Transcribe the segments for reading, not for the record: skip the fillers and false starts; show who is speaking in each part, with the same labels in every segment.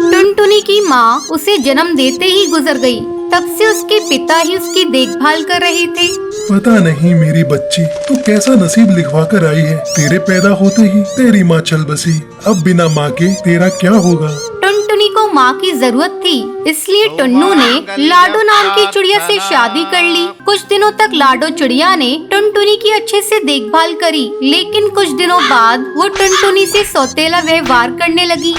Speaker 1: टुनटुनी की माँ उसे जन्म देते ही गुजर गई। तब से उसके पिता ही उसकी देखभाल कर रहे थे।
Speaker 2: पता नहीं मेरी बच्ची तू कैसा नसीब लिखवा कर आई है। तेरे पैदा होते ही तेरी माँ चल बसी। अब बिना माँ के तेरा क्या होगा।
Speaker 1: टुनटुनी को माँ की जरूरत थी, इसलिए टुन्नू ने लाडो नाम की चिड़िया से शादी कर ली। कुछ दिनों तक लाडो चिड़िया ने टुनटुनी की अच्छे से देखभाल करी, लेकिन कुछ दिनों बाद वो टुनटुनी से सौतेला व्यवहार करने लगी।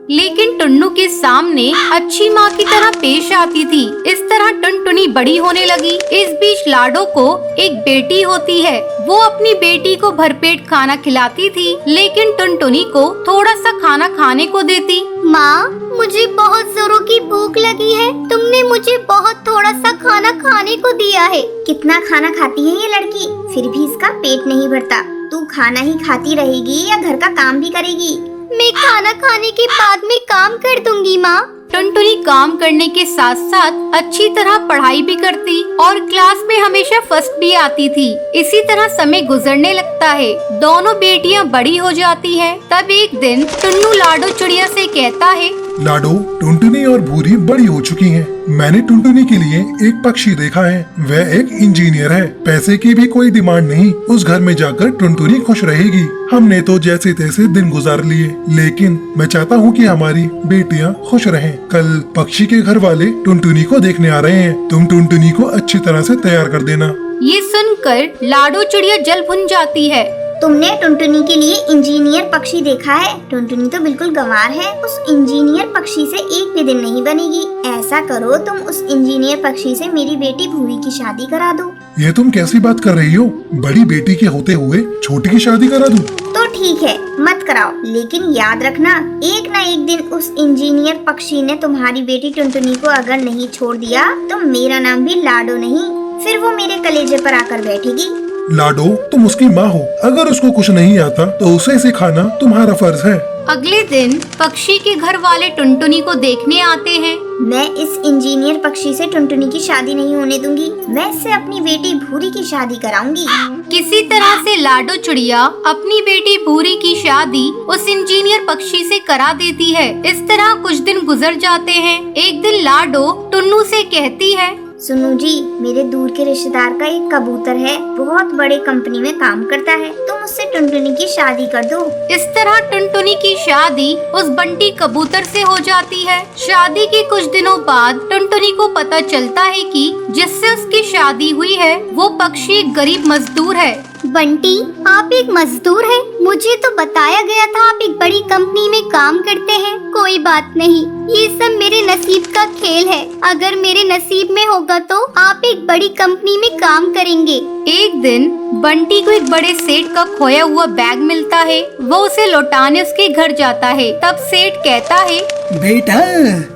Speaker 1: लेकिन टुन्नू के सामने अच्छी माँ की तरह पेश आती थी। इस तरह टुनटुनी बड़ी होने लगी। इस बीच लाडो को एक बेटी होती है। वो अपनी बेटी को भरपेट खाना खिलाती थी, लेकिन टुनटुनी को थोड़ा सा खाना खाने को देती।
Speaker 3: माँ, मुझे बहुत जोरों की भूख लगी है। तुमने मुझे बहुत थोड़ा सा खाना खाने को दिया है। कितना खाना खाती है ये लड़की, फिर भी इसका पेट नहीं भरता। तू खाना ही खाती रहेगी या घर का काम भी करेगी? मैं खाना खाने के बाद में काम कर दूंगी माँ।
Speaker 1: टुनटुनी काम करने के साथ साथ अच्छी तरह पढ़ाई भी करती और क्लास में हमेशा फर्स्ट भी आती थी। इसी तरह समय गुजरने लगता है। दोनों बेटियां बड़ी हो जाती हैं। तब एक दिन टुन्नू लाडो चिड़िया से कहता है,
Speaker 2: लाडो, टुनटुनी और भूरी बड़ी हो चुकी हैं। मैंने टुनटुनी के लिए एक पक्षी देखा है। वह एक इंजीनियर है। पैसे की भी कोई डिमांड नहीं। उस घर में जाकर टुनटुनी खुश रहेगी। हमने तो जैसे तैसे दिन गुजार लिए, लेकिन मैं चाहता हूँ कि हमारी बेटियाँ खुश रहें। कल पक्षी के घर वाले टुनटुनी को देखने आ रहे हैं। तुम टुनटुनी को अच्छी तरह से तैयार कर देना।
Speaker 1: ये सुनकर लाडो चिड़िया जल भुन जाती है।
Speaker 3: तुमने टुनटुनी के लिए इंजीनियर पक्षी देखा है? टुनटुनी तो बिल्कुल गंवार है। उस इंजीनियर पक्षी से एक भी दिन नहीं बनेगी। ऐसा करो, तुम उस इंजीनियर पक्षी से मेरी बेटी भूरी की शादी करा दो।
Speaker 2: ये तुम कैसी बात कर रही हो? बड़ी बेटी के होते हुए छोटी की शादी करा दूं?
Speaker 3: तो ठीक है, मत कराओ, लेकिन याद रखना, एक न एक दिन उस इंजीनियर पक्षी ने तुम्हारी बेटी टुनटुनी को अगर नहीं छोड़ दिया तो मेरा नाम भी लाडो नहीं, फिर वो मेरे कलेजे पर आकर बैठेगी।
Speaker 2: लाडो, तुम उसकी माँ हो। अगर उसको कुछ नहीं आता तो उसे सिखाना तुम्हारा फर्ज है।
Speaker 1: अगले दिन पक्षी के घर वाले टुनटुनी को देखने आते हैं।
Speaker 3: मैं इस इंजीनियर पक्षी से टुनटुनी की शादी नहीं होने दूंगी। मैं इससे अपनी बेटी भूरी की शादी कराऊंगी।
Speaker 1: किसी तरह से लाडो चिड़िया अपनी बेटी भूरी की शादी उस इंजीनियर पक्षी से करा देती है। इस तरह कुछ दिन गुजर जाते हैं। एक दिन लाडो टुन्नू से कहती है,
Speaker 3: सुनो जी, मेरे दूर के रिश्तेदार का एक कबूतर है, बहुत बड़े कंपनी में काम करता है। तुम उससे टुनटुनी की शादी कर दो।
Speaker 1: इस तरह टुनटुनी की शादी उस बंटी कबूतर से हो जाती है। शादी के कुछ दिनों बाद टुनटुनी को पता चलता है कि जिससे उसकी शादी हुई है वो पक्षी एक गरीब मजदूर है।
Speaker 3: बंटी, आप एक मजदूर हैं? मुझे तो बताया गया था आप एक बड़ी कंपनी में काम करते हैं। कोई बात नहीं, ये सब मेरे नसीब का खेल है। अगर मेरे नसीब में होगा तो आप एक बड़ी कंपनी में काम करेंगे।
Speaker 1: एक दिन बंटी को एक बड़े सेठ का खोया हुआ बैग मिलता है। वो उसे लौटाने उसके घर जाता है। तब सेठ कहता है,
Speaker 4: बेटा,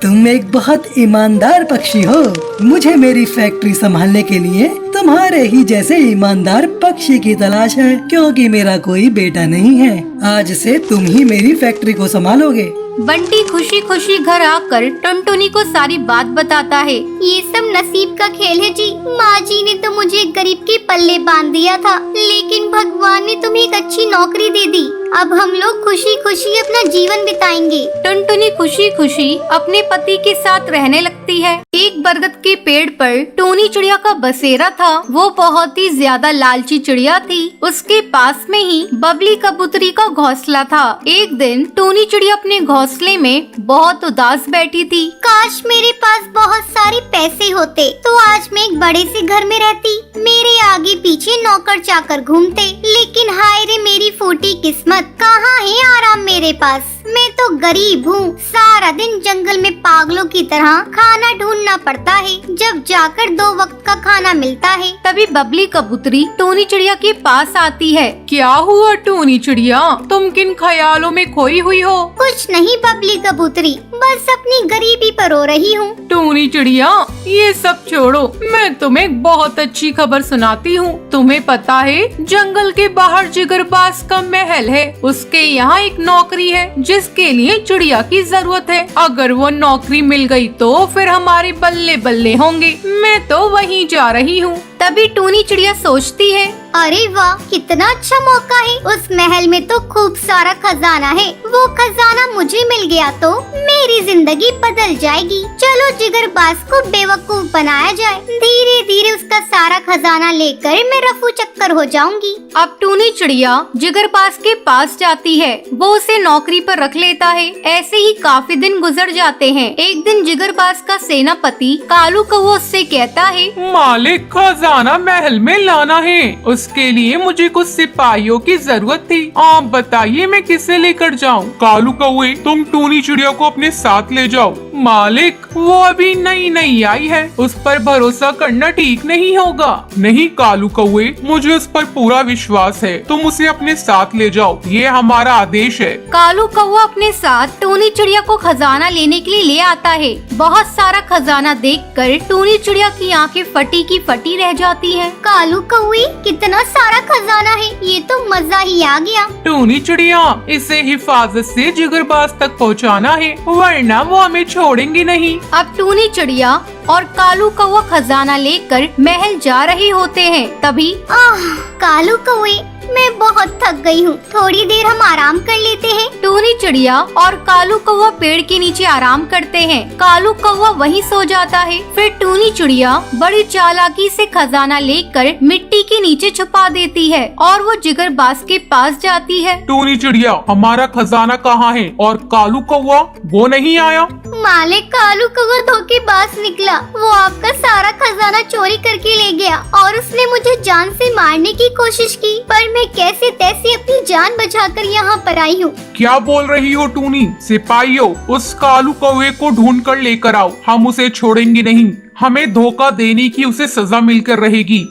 Speaker 4: तुम एक बहुत ईमानदार पक्षी हो। मुझे मेरी फैक्ट्री संभालने के लिए तुम्हारे ही जैसे ईमानदार पक्षी की तलाश है, क्योंकि मेरा कोई बेटा नहीं है। आज से तुम ही मेरी फैक्ट्री को संभालोगे।
Speaker 1: बंटी खुशी खुशी घर आकर टुनटुनी को सारी बात बताता है।
Speaker 3: ये सब नसीब का खेल है जी। माँ जी ने तो मुझे गरीब के पल्ले बांध दिया था, लेकिन भगवान ने तुम्हें एक अच्छी नौकरी दे दी। अब हम लोग खुशी खुशी अपना जीवन बिताएंगे।
Speaker 1: टुनटुनी खुशी खुशी अपने पति के साथ रहने लगती है। एक बरगद के पेड़ पर टूनी चिड़िया का बसेरा था। वो बहुत ही ज्यादा लालची चिड़िया थी। उसके पास में ही बबली कबूतरी का घोंसला था। एक दिन टूनी चिड़िया अपने घोंसले में बहुत उदास बैठी थी।
Speaker 3: काश मेरे पास बहुत सारे पैसे होते तो आज मैं एक बड़े से घर में रहती। मेरे आगे पीछे नौकर चाकर घूमते, लेकिन हाय रे मेरी फूटी किस्मत, कहाँ है आराम मेरे पास। मैं तो गरीब हूँ। सारा दिन जंगल में पागलों की तरह खाना ढूंढना पड़ता है, जब जाकर 2 वक्त का खाना मिलता है।
Speaker 1: तभी बबली कबूतरी टूनी चिड़िया के पास आती है।
Speaker 5: क्या हुआ टूनी चिड़िया, तुम किन ख्यालों में खोई हुई हो?
Speaker 3: कुछ नहीं बबली कबूतरी, बस अपनी गरीबी पर रो रही हूँ।
Speaker 5: टूनी चिड़िया, ये सब छोड़ो, मैं तुम्हें बहुत अच्छी खबर सुनाती हूँ। तुम्हें पता है, जंगल के बाहर जिगरबाज का महल है। उसके यहाँ एक नौकरी है जिसके लिए चिड़िया की जरूरत है। अगर वो नौकरी मिल गई तो फिर हमारे बल्ले बल्ले होंगे। मैं तो वहीं जा रही हूँ।
Speaker 1: तभी टूनी चिड़िया सोचती है,
Speaker 3: अरे वाह, कितना अच्छा मौका है। उस महल में तो खूब सारा खजाना है। वो खजाना मुझे मिल गया तो मेरी जिंदगी बदल जाएगी। चलो जिगरबाज को बेवकूफ बनाया जाए। धीरे धीरे उसका सारा खजाना लेकर मैं रफू चक्कर हो जाऊंगी।
Speaker 1: अब टूनी चिड़िया जिगरबाज के पास जाती है। वो उसे नौकरी पर रख लेता है। ऐसे ही काफी दिन गुजर जाते हैं। एक दिन जिगरबाज का सेनापति कालू कौवा उससे कहता है,
Speaker 5: मालिक, खजाना महल में लाना है। उसके लिए मुझे कुछ सिपाहियों की जरूरत थी। आप बताइए मैं किसे लेकर जाऊं? कालू कौवे, तुम टूनी चिड़िया को अपने साथ ले जाओ। मालिक, वो अभी नई आई है, उस पर भरोसा करना ठीक नहीं होगा। नहीं कालू कौवे, मुझे उस पर पूरा विश्वास है। तुम उसे अपने साथ ले जाओ, ये हमारा आदेश है।
Speaker 1: कालू कौवा अपने साथ टूनी चिड़िया को खजाना लेने के लिए ले आता है। बहुत सारा खजाना देखकर टूनी चिड़िया की आंखें फटी की फटी रह जाती हैं।
Speaker 3: कालू कौवे, कितना सारा खजाना है, ये तो मजा ही आ गया।
Speaker 5: टूनी चिड़िया, इसे हिफाजत से जिगरबाज तक पहुंचाना है, वरना वो हमें छोड़ेंगे नहीं।
Speaker 1: अब टूनी चिड़िया और कालू कौवा खजाना लेकर महल जा रहे होते हैं। तभी
Speaker 3: कालू कौवे, मैं बहुत थक गई हूँ, थोड़ी देर हम आराम कर लेते हैं।
Speaker 1: टूनी चिड़िया और कालू कौवा पेड़ के नीचे आराम करते हैं। कालू कौवा वहीं सो जाता है। फिर टूनी चिड़िया बड़ी चालाकी से खजाना लेकर मिट्टी के नीचे छुपा देती है और वो जिगरबाज के पास जाती है।
Speaker 5: टूनी चिड़िया, हमारा खजाना कहाँ है? और कालू कौवा, वो नहीं आया?
Speaker 3: मालिक, कालू कौवा धोखेबाज निकला। वो आपका सारा खजाना चोरी करके ले गया और उसने मुझे जान से मारने की कोशिश की, पर मैं कैसे तैसे अपनी जान बचाकर यहाँ पर आई हूँ।
Speaker 5: क्या बोल रही हो टूनी? सिपाहियों, उस कालू कौवे को ढूंढ कर लेकर आओ। हम उसे छोड़ेंगे नहीं। हमें धोखा देने की उसे सजा मिलकर रहेगी।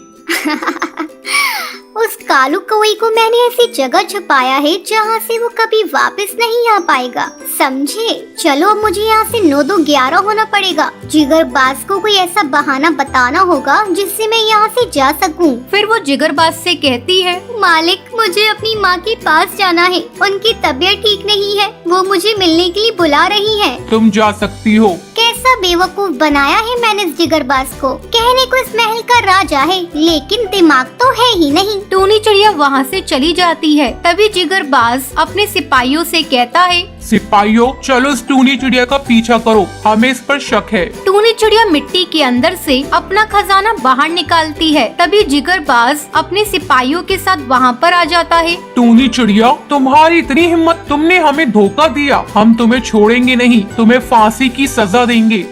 Speaker 3: उस कालू कौवे को मैंने ऐसी जगह छुपाया है जहाँ से वो कभी वापस नहीं आ पाएगा, समझे? चलो मुझे यहाँ से 9-2-11 होना पड़ेगा। जिगरबाज को कोई ऐसा बहाना बताना होगा जिससे मैं यहाँ से जा सकूँ।
Speaker 1: फिर वो जिगरबाज से कहती है,
Speaker 3: मालिक, मुझे अपनी माँ के पास जाना है। उनकी तबीयत ठीक नहीं है, वो मुझे मिलने के लिए बुला रही है।
Speaker 5: तुम जा सकती हो।
Speaker 3: कैसा बेवकूफ बनाया है मैंने इस जिगरबाज को। कहने को इस महल का राजा है, लेकिन दिमाग तो है ही नहीं।
Speaker 1: टूनी चिड़िया वहाँ से चली जाती है। तभी जिगरबाज अपने सिपाहियों से कहता है,
Speaker 5: सिपाहियों, चलो इस टूनी चिड़िया का पीछा करो, हमें इस पर शक है।
Speaker 1: टूनी चिड़िया मिट्टी के अंदर से अपना खजाना बाहर निकालती है। तभी जिगरबाज अपने सिपाहियों के साथ वहाँ पर आ जाता है।
Speaker 5: टूनी चिड़िया, तुम्हारी इतनी हिम्मत, तुमने हमें धोखा दिया। हम तुम्हें छोड़ेंगे नहीं, तुम्हें फांसी की सजा देंगे।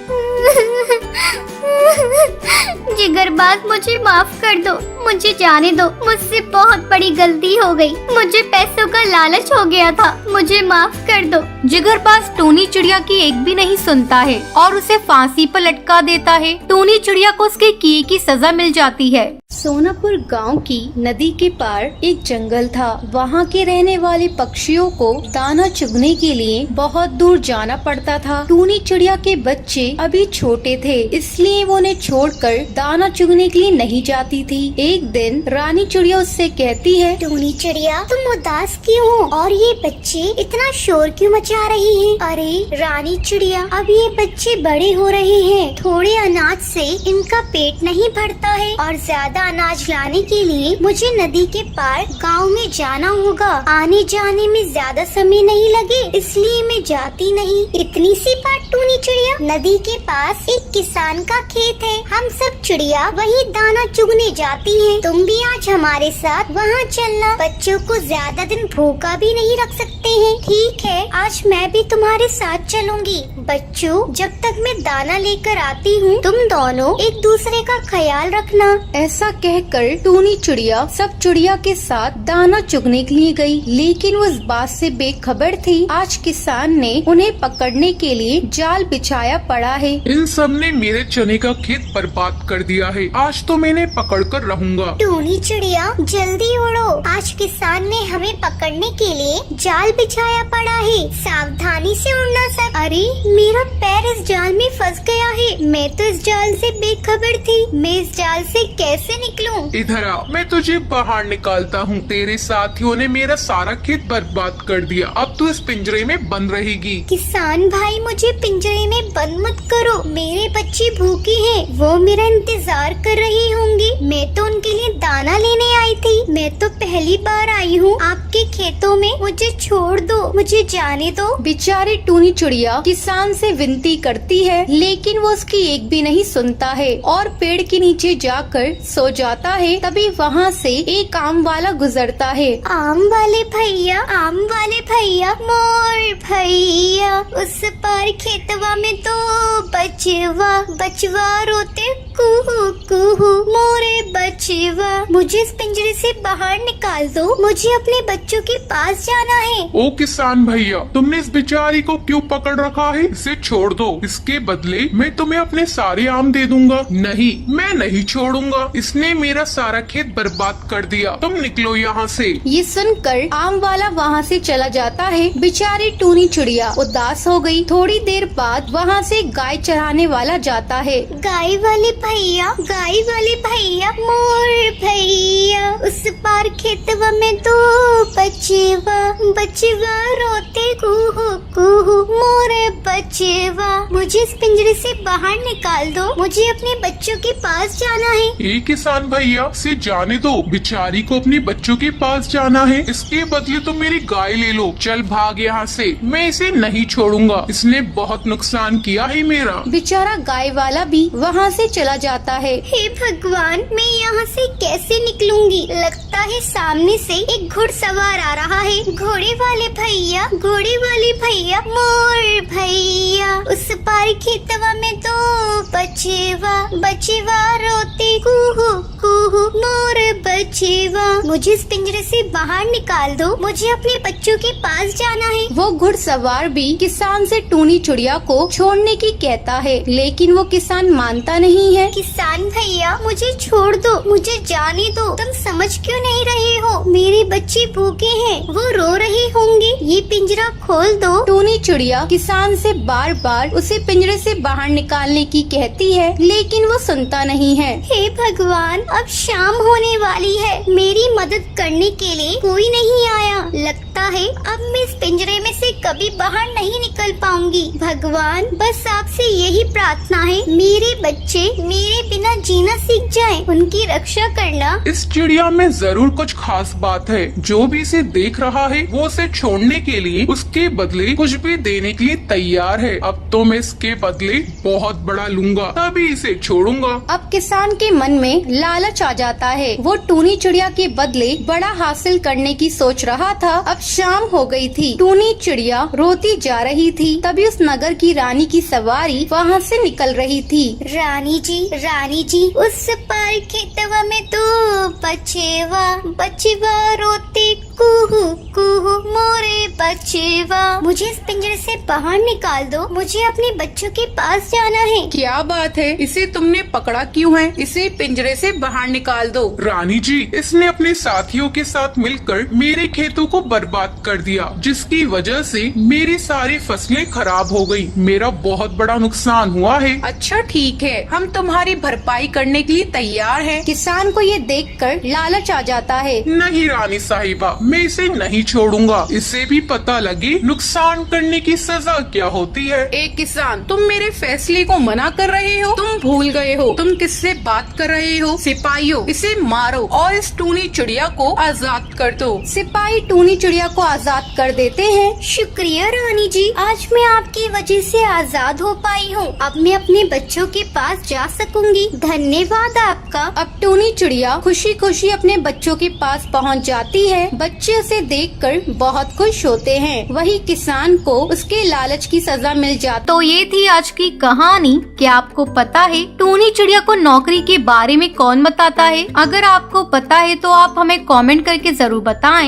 Speaker 3: जिगरबाज, मुझे माफ कर दो, मुझे जाने दो। मुझसे बहुत बड़ी गलती हो गई। मुझे पैसों का लालच हो गया था, मुझे माफ कर दो।
Speaker 1: जिगरबाज टूनी चिड़िया की एक भी नहीं सुनता है और उसे फांसी पर लटका देता है। टूनी चिड़िया को उसके किए की सजा मिल जाती है। सोनापुर गांव की नदी के पार एक जंगल था। वहाँ के रहने वाले पक्षियों को दाना चुगने के लिए बहुत दूर जाना पड़ता था। टूनी चिड़िया के बच्चे अभी छोटे थे, इसलिए वो उन्हें छोड़कर दाना चुगने के लिए नहीं जाती थी। एक दिन रानी चिड़िया उससे कहती है,
Speaker 3: टूनी चिड़िया, तुम उदास क्यों हो और ये बच्चे इतना शोर क्यों मचा रहे हैं? अरे रानी चिड़िया, अब ये बच्चे बड़े हो रहे हैं, थोड़े अनाज से इनका पेट नहीं भरता है और ज्यादा अनाज लाने के लिए मुझे नदी के पार गांव में जाना होगा। आने जाने में ज्यादा समय नहीं लगे, इसलिए मैं जाती नहीं। इतनी सी बात टूनी चिड़िया, नदी के पास एक किसान का खेत है। हम सब चिड़िया वही दाना चुगने जाती हैं। तुम भी आज हमारे साथ वहाँ चलना। बच्चों को ज्यादा दिन भूखा भी नहीं रख सकते हैं। ठीक है, आज मैं भी तुम्हारे साथ चलूंगी। बच्चों, जब तक मैं दाना लेकर आती हूँ, तुम दोनों एक दूसरे का ख्याल रखना।
Speaker 1: ऐसा कहकर टूनी चिड़िया सब चिड़िया के साथ दाना चुगने के लिए गई, लेकिन वो इस बात से बेखबर थी आज किसान ने उन्हें पकड़ने के लिए जाल बिछाया पड़ा है।
Speaker 5: इन सब ने मेरे चने का खेत बर्बाद कर दिया है। आज तो मैं इन्हें पकड़ कर रहूंगा।
Speaker 3: टूनी चिड़िया, जल्दी उड़ो, आज किसान ने हमें पकड़ने के लिए जाल बिछाया पड़ा है। सावधानी से उड़ना तक। अरे मेरा पैर इस जाल में फंस गया है। मैं तो इस जाल से बेखबर थी। मैं इस जाल से कैसे निकलूं?
Speaker 5: इधर आ, मैं तुझे बाहर निकालता हूँ। तेरे साथियों ने मेरा सारा खेत बर्बाद कर दिया। अब तू इस पिंजरे में बंद रहेगी।
Speaker 3: किसान भाई, मुझे पिंजरे में बंद मत करो। मेरे बच्चे भूखे हैं, वो मेरा इंतजार कर रही होंगी। मैं तो उनके लिए दाना लेने आई थी। मैं तो पहली बार आई हूँ आपके खेतों में। मुझे छोड़ दो, मुझे जाने दो।
Speaker 1: बेचारी टूनी चिड़िया किसान से विनती करती है, लेकिन वो उसकी एक भी नहीं सुनता है और पेड़ के नीचे जाकर सो जाता है। तभी वहाँ से एक आम वाला गुजरता है।
Speaker 3: आम वाले भैया, आम वाले भैया, मोर भैया, उस पार खेतवा में तो बचवा बचवा रोते कुहू कुहू, मोरे बचवा। मुझे इस पिंजरे से बाहर निकाल दो। मुझे अपने बच्चों के पास जाना है।
Speaker 5: ओ किसान भैया, तुमने इस बेचारी को क्यों पकड़ रखा है? इसे छोड़ दो। इसके बदले मैं तुम्हें अपने सारे आम दे दूंगा। नहीं, मैं नहीं छोड़ूंगा। इसने मेरा सारा खेत बर्बाद कर दिया। तुम निकलो यहाँ से।
Speaker 1: ये सुनकर आम वाला वहाँ से चला जाता है। बेचारी टूनी चिड़िया उदास हो गई। थोड़ी देर बाद वहाँ से गाय चराने वाला जाता है।
Speaker 3: गाय वाले भैया, गाय वाले भैया, मोर भैया, उस पार खेतवा में तो बचवा बचवा रोते कुहू कुहू, मोरे बचवा। मुझे इस पिंजरे से बाहर निकाल दो। मुझे अपने बच्चों के पास जाना है।
Speaker 5: ए किसान भैया, से जाने दो। बेचारी को अपने बच्चों के पास जाना है। इसके बदले तुम मेरी गाय ले लो। चल भाग यहाँ से। मैं इसे नहीं छोड़ूंगा। इसने बहुत नुकसान किया है मेरा।
Speaker 1: बेचारा गाय वाला भी वहाँ से चला जाता है।
Speaker 3: हे भगवान, मैं यहाँ से कैसे निकलूंगी? लगता है सामने से एक घुड़सवार आ रहा है। घोड़े वाले भैया, घोड़े वाले भैया, मोर भैया, उस पार खेतवा में तो बचवा बचवा रोते कुहू कुहू, मोर बचवा। मुझे इस पिंजरे से बाहर निकाल दो। मुझे अपने बच्चों के पास जाना है।
Speaker 1: वो घुड़सवार भी किसान से टूनी चिड़िया को छोड़ने की कहता है, लेकिन वो किसान मानता नहीं है।
Speaker 3: किसान भैया, मुझे छोड़ दो, मुझे जाने दो। तुम समझ क्यों नहीं रहे हो? मेरे बच्चे भूखे हैं, वो रो रहे होंगे। ये पिंजरा खोल दो।
Speaker 1: टूनी चिड़िया किसान से बार बार उसे पिंजरे से बाहर निकालने की कहती है, लेकिन वो सुनता नहीं है।
Speaker 3: हे भगवान, अब शाम होने वाली है। मेरी मदद करने के लिए कोई नहीं आया। लगता है अब मैं इस पिंजरे में से कभी बाहर नहीं निकल पाऊंगी। भगवान, बस आपसे यही प्रार्थना है, मेरे बच्चे मेरे बिना जीना सीख जाएं। उनकी रक्षा करना।
Speaker 5: इस चिड़िया में जरूर कुछ खास बात है। जो भी इसे देख रहा है वो उसे छोड़ने के लिए उसके बदले कुछ भी देने के लिए तैयार है। अब तो मैं इसके बदले बहुत बड़ा लूंगा, तभी इसे छोड़ूंगा।
Speaker 1: अब किसान के मन में लालच आ जाता है। वो टूनी चिड़िया के बदले बड़ा हासिल करने की सोच रहा था। अब शाम हो गई थी। टूनी चिड़िया रोती जा रही थी। तभी उस नगर की रानी की सवारी वहाँ से निकल रही थी।
Speaker 3: रानी जी, उस पार खेतवा में तो बचवा बचवा रोते कुहू कुहू, मोरे बचवा। मुझे इस पिंजरे से बाहर निकाल दो। मुझे अपने बच्चों के पास जाना है।
Speaker 6: क्या बात है, इसे तुमने पकड़ा क्यों है? इसे पिंजरे से बाहर निकाल दो।
Speaker 5: रानी जी, इसने अपने साथियों के साथ मिलकर मेरे खेतों को बर्बाद कर दिया, जिसकी वजह से मेरी सारी फसलें खराब हो गई। मेरा बहुत बड़ा नुकसान हुआ है।
Speaker 6: अच्छा ठीक है, हम तुम्हारी भरपाई करने के लिए तैयार हैं।
Speaker 1: किसान को ये देखकर लालच आ जाता है।
Speaker 5: नहीं रानी साहिबा, मैं इसे नहीं छोड़ूंगा। इसे भी पता लगे नुकसान करने की सजा क्या होती है।
Speaker 6: एक किसान, तुम मेरे फैसले को मना कर रहे हो। तुम भूल गए हो तुम किससे बात कर रहे हो। सिपाहियों, इसे मारो और इस टूनी चिड़िया को आजाद कर दो।
Speaker 1: सिपाही टूनी चिड़िया को आजाद कर देते हैं।
Speaker 3: शुक्रिया रानी जी, आज मैं आपकी वजह से आजाद हो पाई हूँ। अब मैं अपने बच्चों के पास जा सकूंगी। धन्यवाद आपका।
Speaker 1: अब टूनी चिड़िया खुशी खुशी अपने बच्चों के पास पहुंच जाती है। बच्चे उसे देखकर बहुत खुश होते हैं। वही किसान को उसके लालच की सजा मिल जाती। तो ये थी आज की कहानी। क्या आपको पता है टूनी चिड़िया को नौकरी के बारे में कौन बताता है? अगर आपको पता है तो आप हमें कमेंट करके जरूर बताएं।